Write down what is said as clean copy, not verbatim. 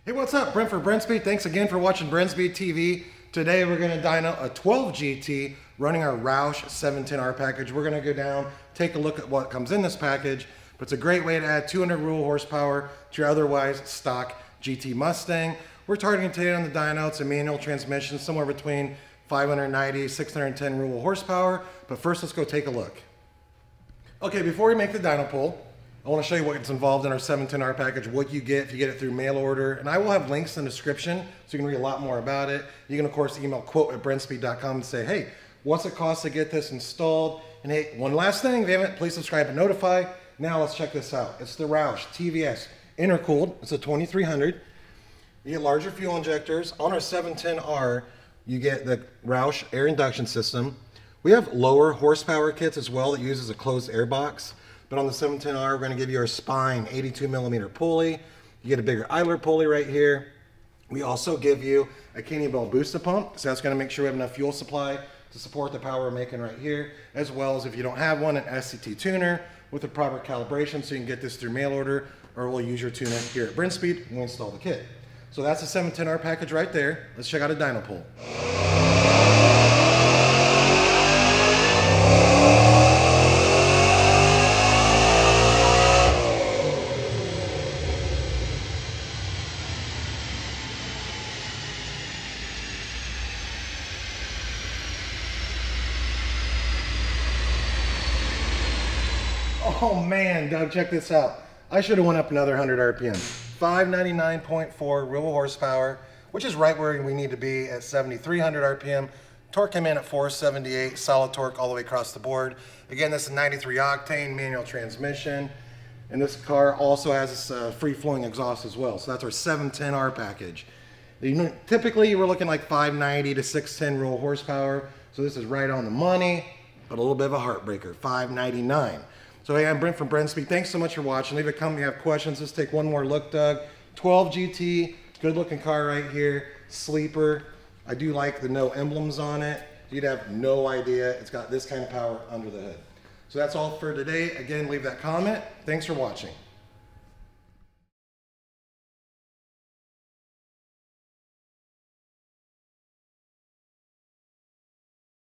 Hey, what's up? Brent for Brenspeed. Thanks again for watching Brenspeed TV. Today we're going to dyno a 12 GT running our ROUSH 710R package. We're going to go down, take a look at what comes in this package, but it's a great way to add 200 rural horsepower to your otherwise stock GT Mustang. We're targeting today on the dyno. It's a manual transmission, somewhere between 590, 610 rural horsepower. But first, let's go take a look. Okay, before we make the dyno pull, I want to show you what's involved in our 710R package, what you get if you get it through mail order. And I will have links in the description so you can read a lot more about it. You can, of course, email quote@brenspeed.com and say, hey, what's it cost to get this installed? And hey, one last thing, if you haven't, please subscribe and notify. Now let's check this out. It's the ROUSH TVS intercooled. It's a 2300. You get larger fuel injectors. On our 710R, you get the ROUSH air induction system. We have lower horsepower kits as well that uses a closed air box. But on the 710R, we're going to give you our spine 82 millimeter pulley. You get a bigger idler pulley right here. We also give you a Canyon Bell booster pump, so that's going to make sure we have enough fuel supply to support the power we're making right here, as well as if you don't have one, an SCT tuner with the proper calibration so you can get this through mail order, or we'll use your tuner here at Brenspeed when we install the kit. So that's the 710R package right there. Let's check out a dyno pull. Oh man, Doug, check this out. I should have went up another 100 RPM. 599.4 rural horsepower, which is right where we need to be at 7,300 RPM. Torque came in at 478, solid torque all the way across the board. Again, this is 93 octane manual transmission. And this car also has this free-flowing exhaust as well. So that's our 710R package. Typically, we're looking like 590 to 610 rural horsepower. So this is right on the money, but a little bit of a heartbreaker, 599. So hey, I'm Brent from Brenspeed. Thanks so much for watching. Leave a comment if you have questions. Let's take one more look, Doug. 12 GT, good looking car right here. Sleeper. I do like the no emblems on it. You'd have no idea it's got this kind of power under the hood. So that's all for today. Again, leave that comment. Thanks for watching.